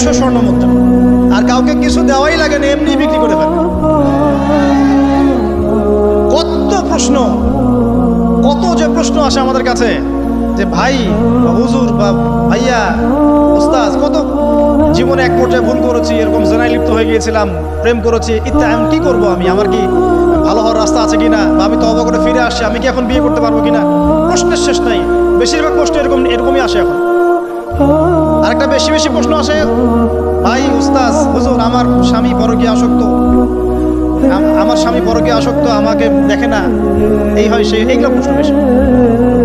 100 স্বর্ণ মুদ্রা, আর কাউকে কিছু দেওয়াই লাগে না, এমনি বিক্রি করে ফেলে। কত প্রশ্ন, কত যে প্রশ্ন আসে আমাদের কাছে যে ভাই বা হুজুর বা ভাইয়া ওস্তাদ, কত জীবনে এক পর্যায়ে ভুল করেছি, এরকম জেনায় লিপ্ত হয়ে গিয়েছিলাম, প্রেম করেছি ইত্যাদি, আমি কি করবো, আমার কি ভালো হওয়ার রাস্তা আছে কিনা, বা আমি তওবা করে ফিরে আসছি, আমি কি এখন বিয়ে করতে পারবো কিনা। প্রশ্নের শেষ নাই। বেশিরভাগ প্রশ্ন এরকমই আসে এখন। আরেকটা বেশি বেশি প্রশ্ন আসে, ভাই উস্তাদ হুজুর আমার স্বামী পরকীয়া আসক্ত, আমার স্বামী পরকীয়া আসক্ত, আমাকে দেখে না, এই হয় সেই, এইগুলো প্রশ্ন বেশি।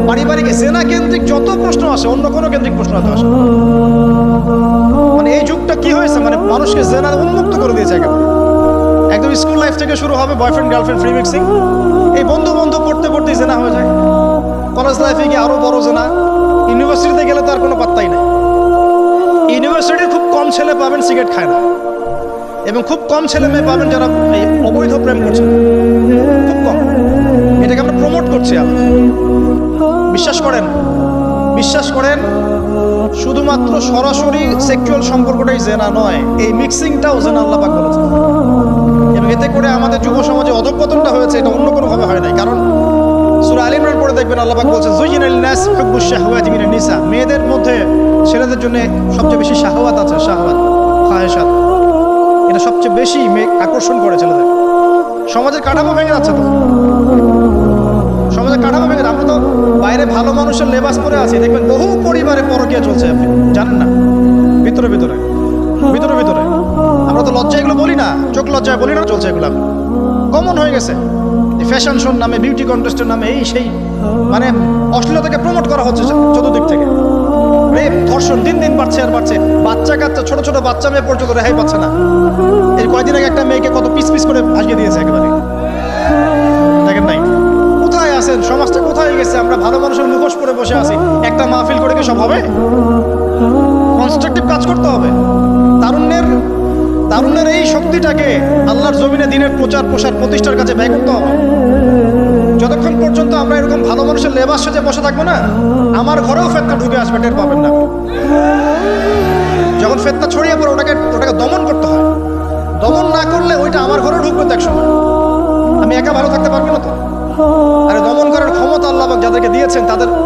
পারিবারিক জেনা কেন্দ্রিক যত প্রশ্ন আসে, অন্য কোনো কেন্দ্রিক প্রশ্ন হয়তো আসে। মানে এই যুগটা কি হয়েছে, মানে মানুষকে জেনা উন্মুক্ত করে দিয়েছে একেবারে। একদম স্কুল লাইফ থেকে শুরু হবে বয়ফ্রেন্ড গার্লফ্রেন্ড ফ্রি মিক্সিং, এই বন্ধু পড়তে পড়তেই জেনা হয়ে যায়। কলেজ লাইফে গিয়ে আরো বড় জেনা, ইউনিভার্সিটিতে গেলে তো আর কোনো পাত্তাই নাই। ইউনিভার্সিটির খুব কম ছেলে পাবেন সিগারেট খায় না, এবং খুব কম ছেলে মেয়ে পাবেন যারা এই অবৈধ প্রেম করছে, খুব কম। এটাকে আমরা প্রমোট করছি। বিশ্বাস করেন শুধুমাত্র সরাসরি সেক্সুয়াল সম্পর্কটাই জেনা নয়, এই মিক্সিংটাও জেনা আল্লাহ পাক বলেছেন। এবং এতে করে আমাদের যুব সমাজে অধঃপতনটা হয়েছে, এটা অন্য কোনোভাবে হয় নাই। কারণ সূরা আল ইমরান পড়ে দেখবেন আল্লাহ পাক বলছেন যুয়িনা লিন-নাস হুব্বুশ শাহওয়াতি মিনান নিসা, মেয়েদের মধ্যে ছেলেদের জন্য সবচেয়ে বেশি শাহওয়াত আছে, শাহওয়াত খায়েশাত, এটা সবচেয়ে বেশি আকর্ষণ করে ছেলেদের। সমাজের কাঠামো ভেঙে যাচ্ছে তো, সমাজের কাঠামো ভেঙে। আমরা তো বাইরে ভালো মানুষের লেবাস পরে আছি, দেখবেন বহু পরিবারে পরকীয়া চলছে, আপনি জানেন না, ভিতরে ভিতরে ভিতরে ভিতরে। আমরা তো লজ্জা এগুলো বলি না, চোখ লজ্জায় বলি না, চলছে এগুলো, কমন হয়ে গেছে। ফ্যাশন শোর নামে, বিউটি কন্টেস্টের নামে, এই সেই, মানে অশ্লীলতাকে প্রমোট করা হচ্ছে চতুর্দিক থেকে। রেপ ধর্ষণ দিন দিন বাড়ছে আর বাড়ছে। বাচ্চা কাচ্চা, ছোট ছোট বাচ্চা মেয়ে পর্যন্ত রেহাই পাচ্ছে না। এই কয়দিন আগে একটা মেয়েকে কত পিস পিস করে ভাসিয়ে দিয়েছে একেবারে, দেখেন নাই? কোথায় আছেন? সমাজটা কোথায় গেছে? আমরা ভালো মানুষের মুখোশ পরে বসে আছি। একটা মাহফিল করে কি সব হবে? কনস্ট্রাকটিভ কাজ করতে হবে। তারুণ্যের এই শক্তিটাকে আল্লাহর জমিনে দিনের প্রচার প্রসার প্রতিষ্ঠার কাছে ব্যয় করতে হবে। যতক্ষণ পর্যন্ত আমরা এরকম ভালো মানুষের লেবাস সেজে বসে থাকবো না, আমার ঘরেও ফেতনা ঢুকে আসবে, টের পাবেন না। যখন ফেতনা ছড়িয়ে পড়ে ওটাকে দমন করতে হয়। দমন না করলে ওইটা আমার ঘরেও ঢুকবে তো একসময়। আমি একা ভালো থাকতে পারবো না তো। আরে দমন করার ক্ষমতা আল্লাহ পাক যাদেরকে দিয়েছেন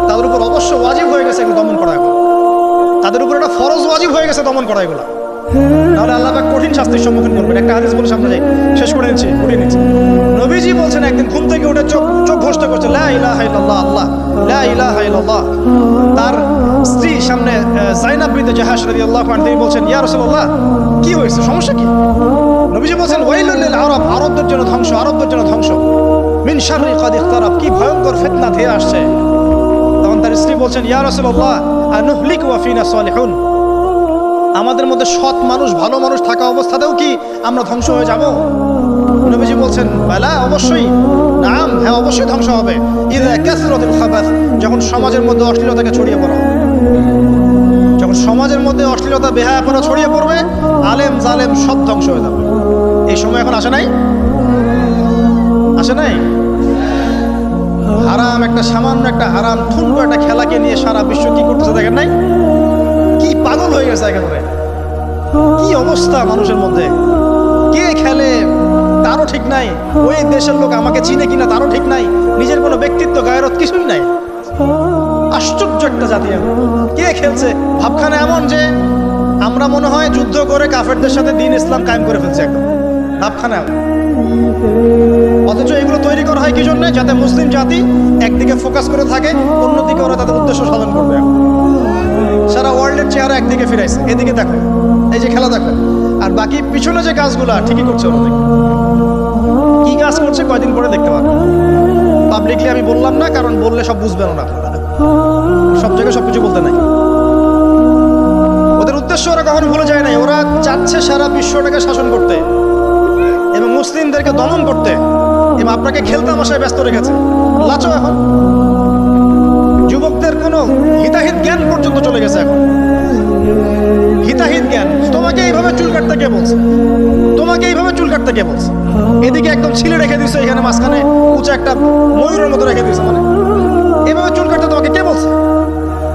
তাদের উপর অবশ্য ওয়াজিব হয়ে গেছে এগুলো দমন করা। এখন তাদের উপর একটা ফরজ ওয়াজিব হয়ে গেছে দমন করা এগুলো, নাহলে আল্লাহ পাক কঠিন শাস্তির সম্মুখীন করবেন। একটা হাদিস বলে সামনে যাই, শেষ করে নিচ্ছি। নবীজি বলছেন একদিন ঘুম থেকে উঠে চোখ ঘোষণা করছে লা ইলাহা ইল্লাল্লাহ, আল্লাহ লা ইলাহা ইল্লাল্লাহ। তার স্ত্রী সামনে যায়নাব বিনতে জাহাশ রাদিয়াল্লাহু আনহা, তিনি বলছেন ইয়া রাসূলুল্লাহ, কি হয়েছে, সমস্যা কি? নবীজি বলছেন ওয়াইলুল লিল আরব, আরবদের জন্য ধ্বংস, আরবদের জন্য ধ্বংস। মিন শাররি কাদ ইখতারাব, কি ভয়ঙ্কর ফিতনা ধেয়ে আসছে। তখন তার স্ত্রী বলছেন ইয়া রাসূলুল্লাহ আনুহলিক ওয়া ফিনা সালিহুন, আমাদের মধ্যে সৎ মানুষ ভালো মানুষ থাকা অবস্থাতেও কি আমরা ধ্বংস হয়ে যাব? নবীজি বলছেন বালা, অবশ্যই, নাম, হ্যাঁ অবশ্যই ধ্বংস হবে। ইযা কাসরাতুল খাবাস, যখন সমাজের মধ্যে অশ্লীলতাকে ছড়িয়ে পড়া, যখন সমাজের মধ্যে অশ্লীলতা বেহায়াপনা ছড়িয়ে পড়বে, আলেম জালেম সব ধ্বংস হয়ে যাবে। এই সময় এখন আসে নাই? হারাম একটা, সামান্য একটা হারাম ঠুনকো একটা খেলাকে নিয়ে সারা বিশ্ব কি করতেছে দেখেন নাই? কি পাগল হয়ে গেছে একেবারে, কি অবস্থা মানুষের মধ্যে। কে খেলে তারও ঠিক নাই, ওই দেশের লোক আমাকে চিনে কিনা তারও ঠিক নাই, নিজের কোনো ব্যক্তিত্ব গায়রত কিছুই নাই। আশ্চর্য একটা জাতি। কে খেলছে? ভাবখানা এমন যে আমরা মনে হয় যুদ্ধ করে কাফেরদের সাথে দ্বীন ইসলাম কায়েম করে ফেলছে, একদম ভাবখানা। অথচ এগুলো তৈরি করা হয় কি জন্য? যাতে মুসলিম জাতি একদিকে ফোকাস করে থাকে, অন্যদিকে ওরা তাদের উদ্দেশ্য সাধন করবে। সারা ওয়ার্ল্ডের চেহারা একদিকে ফিরাইছে, এদিকে দেখো, এই যে খেলা দেখো, আর বাকি পিছনে যে কাজগুলা ঠিকই করছে ওরা। কি কাজ করছে কয়দিন পরে দেখতে পাবে। পাবলিকলি আমি বললাম না, কারণ বললে সব বুঝবেন না, সব জায়গায় সবকিছু বলতে নাই। ওদের উদ্দেশ্য ওরা কখনো ভুলে যায় নাই। ওরা চাচ্ছে সারা বিশ্বটাকে শাসন করতে এবং মুসলিমদেরকে দমন করতে, এবং আপনাকে খেলতামাশায় ব্যস্ত রেখেছে। লাচো এখন যুবকদের কোনো হিতাহিত জ্ঞান পর্যন্ত চলে গেছে। এখন হিতাহিত জ্ঞান, তোমাকে এইভাবে চুল কাটতে কে বলছে? তোমাকে এইভাবে চুল কাটতে কে বলছে? এদিকে একদম ছিলে রেখে দিচ্ছে, এখানে মাঝখানে উঁচু একটা ময়ূরের মতো রেখে দিচ্ছে। মানে এভাবে চুল কাটতে তোমাকে কে বলছে?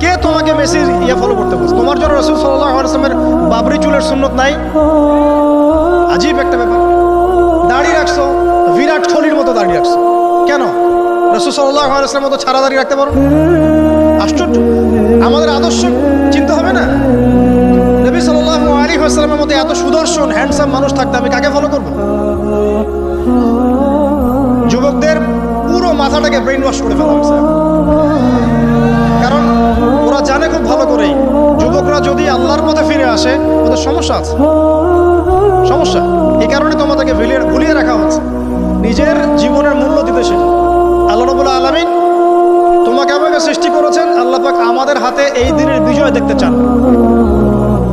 কে তোমাকে মেসির ফলো করতে বলছে? তোমার জন্য রাসূল সাল্লাল্লাহু আলাইহি ওয়াসাল্লামের বাবরি চুলের সুন্নত নাই? আজীব একটা ব্যাপার। দাড়ি রাখছো, বিরাট কোহলির মতো দাড়ি রাখছো, কেন? রাসূল সাল্লাল্লাহু আলাইহি ওয়াসাল্লামের মতো ছাড়া দাড়ি রাখতে পারো? আশ্চর্য। আমাদের আদর্শ চিন্তা হবে না? নবী সাল্লাল্লাহু আলাইহি ওয়াসাল্লামের মতো এত সুদর্শন হ্যান্ডসাম মানুষ থাকতে আমি কাকে ফলো করব? যুবকদের পুরো মাথাটাকে ব্রেইন ওয়াশ করে ফেলা হয়েছে, কারণ ওরা জানে খুব ভালো করেই যুবকরা যদি আল্লাহর পথে ফিরে আসে ওদের সমস্যা আছে, সমস্যা। এই কারণে তোমাদেরকে ভুলিয়ে রাখা হচ্ছে নিজের জীবনের মূল্য দিতে শেখো। আল্লাহ রাব্বুল আলামিন তোমাকে আমাকে সৃষ্টি করেছেন, আল্লাহ পাক আমাদের হাতে এই দিনের বিজয় দেখতে চান।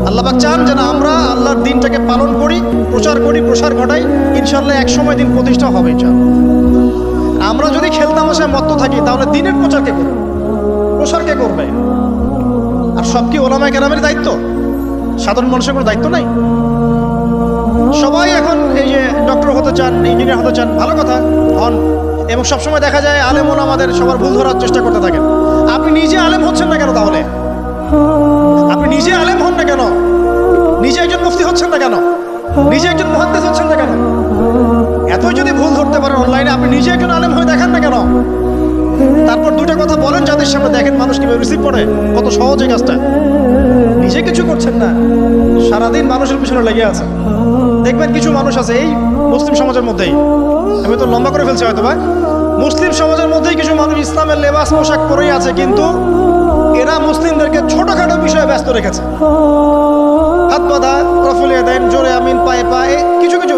আল্লাহ পাক চান যেন আমরা আল্লাহর দিনটাকে পালন করি, প্রচার করি, প্রসার ঘটাই। ইনশাআল্লাহ এক সময় দিন প্রতিষ্ঠা হবে ইনশাআল্লাহ। আমরা যদি খেলতামাশায় মত্ত থাকি তাহলে দিনের প্রচার কে করবে, প্রসার কে করবে? আর সব কি ওলামায়ে কেরামের দায়িত্ব? সাধারণ মানুষের কোনো দায়িত্ব নাই? সবাই এখন এই যে ডক্টর হতে চান, ইঞ্জিনিয়ার হতে চান, ভালো কথা হন, এবং সবসময় দেখা যায় আলেম ওলামাদের সবার ভুল ধরার চেষ্টা করতে থাকেন। আপনি নিজে আলেম হচ্ছেন না কেন? তাহলে আপনি নিজে আলেম হন না কেন? নিজে একজন মুফতি হচ্ছেন না কেন? নিজে একজন মুহাদ্দিস হচ্ছেন না কেন? এতই যদি ভুল ধরতে পারেন অনলাইনে, আপনি নিজে একজন আলেম হয়ে দেখান না কেন? তারপর দুটো কথা বলেন যাদের সামনে, দেখেন মানুষ কিভাবে রিসিভ করে। কত সহজ এই কাজটা। নিজে কিছু করছেন না, সারাদিন মানুষের পিছনে লেগে আছে। দেখবেন কিছু মানুষ আছে এই মুসলিম সমাজের মধ্যেই, আমি তো লম্বা করে ফেলছি হয়তো বা, মুসলিম সমাজের মধ্যেই কিছু মানুষ ইসলামের লেবাস পোশাক পরেই আছে, কিন্তু এরা মুসলিমদেরকে ছোটখাটো বিষয়ে ব্যস্ত রেখেছে। হাত বাঁধা, রফুলিয়া দেন, জোরে আমিন, পায়ে পায়ে, কিছু কিছু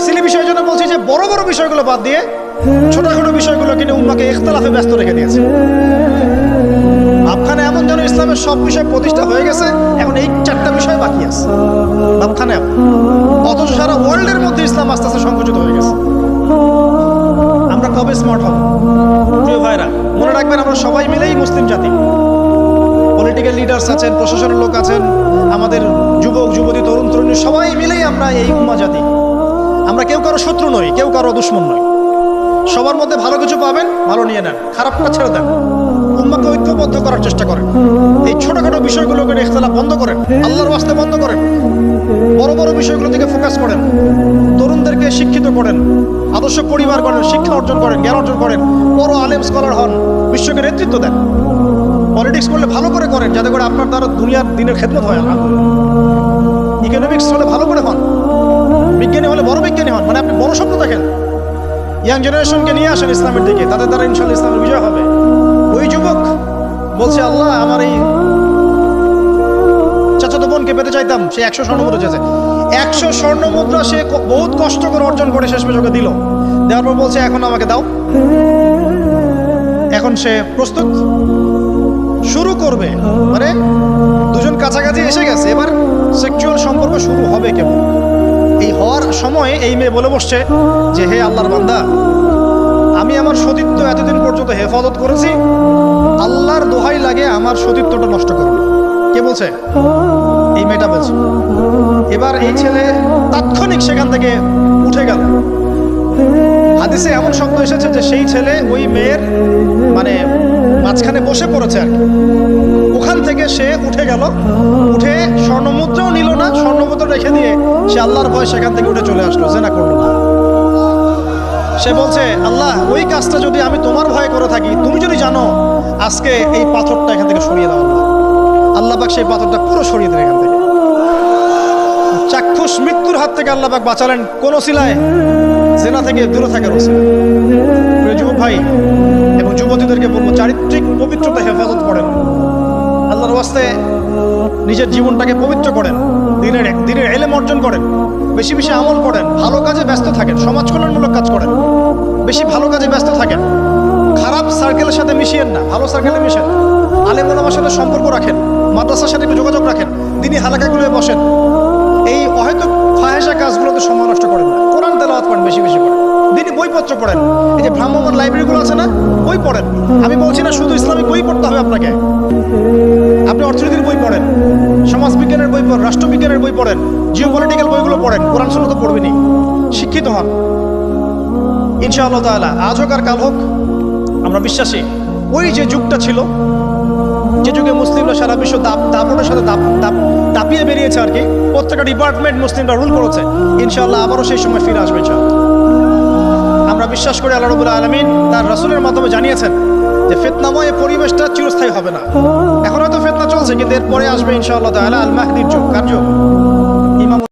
সিলি বিষয়ের জন্য বলছি যে বড় বড় বিষয়গুলো বাদ দিয়ে ছোটখাটো বিষয়গুলো কিনে উম্মাকে ইখতিলাফে ব্যস্ত রেখে দিয়েছে। ভাবখানে এমন যেন ইসলামের সব বিষয় প্রতিষ্ঠা হয়ে গেছে, এখন এই 4টা বিষয় বাকি আছে ভাবখানে। অথচ সারা ওয়ার্ল্ডের মধ্যে ইসলাম আস্তে আস্তে সংকুচিত হয়ে গেছে। আমরা কবে স্মার্ট হব? প্রিয় ভাইরা, মনে রাখবেন আমরা সবাই মিলেই মুসলিম জাতি। পলিটিক্যাল লিডার্স আছেন, প্রশাসনের লোক আছেন, আমাদের যুবক যুবতী, তরুণ তরুণী, সবাই মিলেই আমরা এই উম্মাহ জাতি। আমরা কেউ কারো শত্রু নই, কেউ কারো দুশমন নই। সবার মধ্যে ভালো কিছু পাবেন, ভালো নিয়ে নেন, খারাপটা ছেড়ে দেন। উম্মাহকে ঐক্যবদ্ধ করার চেষ্টা করেন। এই ছোটখাটো বিষয়গুলোকে ইখতিলাফ বন্ধ করেন, আল্লাহর ওয়াস্তে বন্ধ করেন। বড় বড় বিষয়গুলো থেকে ফোকাস করেন। তরুণদেরকে শিক্ষিত করেন, আদর্শ পরিবার করেন, শিক্ষা অর্জন করেন, জ্ঞান অর্জন করেন, বড় আলেম স্কলার হন, বিশ্বকে নেতৃত্ব দেন। পলিটিক্স করলে ভালো করে করেন, যাতে করে আপনার দ্বারা দুনিয়ার দিনের খেদমত হয়। ইকোনমিক্স হলে ভালো করে হন, বিজ্ঞানী হলে বড় বিজ্ঞানী হন, মানে আপনি বড় স্বপ্ন দেখেন। ইয়াং জেনারেশনকে নিয়ে আসেন ইসলামের দিকে, তাদের দ্বারা ইনশাআল্লাহ ইসলামের বিজয় হবে। ওই যুবক বলছে, আল্লাহ আমার এই চাচাতো বোনকে পেতে চাইতাম, সে 100 স্বর্ণ মুদ্রা চেয়েছে। 100 স্বর্ণ মুদ্রা সে বহুত কষ্ট করে অর্জন করে শেষ পর্যন্ত দিল। দেওয়ার পর বলছে, এখন আমাকে দাও। এখন সে প্রস্তুত, শুরু করবে, মানে দুজন কাছাকাছি এসে গেছে, এবার সেক্সুয়াল সম্পর্ক শুরু হবে কেবল। এই হওয়ার সময় এই মেয়ে বলে বসছে যে, হে আল্লাহর বান্দা, আমি আমার সতীত্ব এতদিন পর্যন্ত হেফাজত করেছি, আল্লাহর দোহাই লাগে আমার সতীত্বটা নষ্ট করুন। কে বলছে? এই মেয়েটা বলছে। এবার এই ছেলে তাৎক্ষণিক সেখান থেকে উঠে গেল। হাদিসে এমন শব্দ এসেছে যে সেই ছেলে ওই মেয়ের মানে মাঝখানে বসে পড়েছে আর কি। ওখান থেকে সে উঠে গেল, উঠে স্বর্ণমুদ্রাও নিল না, স্বর্ণমুদ্রা রেখে দিয়ে সে আল্লাহর ভয় সেখান থেকে উঠে চলে আসলো, জেনা করলো না। সে বলছে, আল্লাহ ওই কাজটা যদি আমি তোমার ভয় করে থাকি, তুমি যদি জানো, আজকে এই পাথরটা এখান থেকে সরিয়ে দাও। আল্লাহ পাক সেই পাথরটা পুরো সরিয়ে দেন এখান থেকে। চাক্ষুষ মৃত্যুর হাত থেকে আল্লাহ পাক বাঁচালেন কোন ওসিলায়? জেনা থেকে দূরে থাকার ওসিলায়। প্রিয় যুবক ভাই এবং যুবতীদেরকে বলবো, চারিত্রিক পবিত্রতা হেফাজত করেন, আল্লাহর ওয়াস্তে নিজের জীবনটাকে পবিত্র করেন, দিনের ইলম অর্জন করেন, বেশি বেশি আমল করেন, ভালো কাজে ব্যস্ত থাকেন, সমাজ কল্যাণমূলক কাজ করেন, বেশি ভালো কাজে ব্যস্ত থাকেন। খারাপ সার্কেলের সাথে মিশিয়েন না, ভালো সার্কেলে মিশেন। আলেম ওলামার সাথে সম্পর্ক রাখেন, মাদ্রাসার সাথে একটু যোগাযোগ রাখেন, দিনই হালাকাগুলোয় বসেন। এই অহেতুক ফাহেসা কাজগুলোতে সময় নষ্ট করেন না। কোরআন তেলাওয়াত করেন, বেশি বেশি করেন, দিনই বইপত্র পড়েন। এই যে ভ্রাম্যমাণ লাইব্রেরিগুলো আছে না, বই পড়েন। আমি বলছি না শুধু ইসলামিক বই পড়তে হবে আপনাকে, আপনি অর্থনীতির বই পড়েন, সমাজবিজ্ঞানের বই পড়েন, রাষ্ট্রবিজ্ঞানের বই পড়েন, জিওপলিটিক্যাল বইগুলো পড়েন, কোরআন সুন্নাহ তো পড়বেনই। শিক্ষিত হন ইনশাআল্লাহ তাআলা। আজ হোক আর কাল হোক, আমরা বিশ্বাসী ওই যে যুগটা ছিল, যে যুগে মুসলিমরা সারা বিশ্ব দাপটের সাথে দাপিয়ে বেরিয়েছে আর কি, প্রত্যেকটা ডিপার্টমেন্ট মুসলিমরা রুল করেছে, ইনশাআল্লাহ আবারও সেই সময় ফিরে আসবে ইনশাআল্লাহ। আমরা বিশ্বাস করি আল্লাহ রাব্বুল আলামিন তার রাসূলের মাধ্যমে জানিয়েছেন যে ফিতনাময় পরিবেশটা চিরস্থায়ী হবে না। এখন হয়তো ফিতনা চলছে, কিন্তু এরপরে আসবে ইনশাআল্লাহ তাআলা আল মাহদির যুগ। কার যুগ?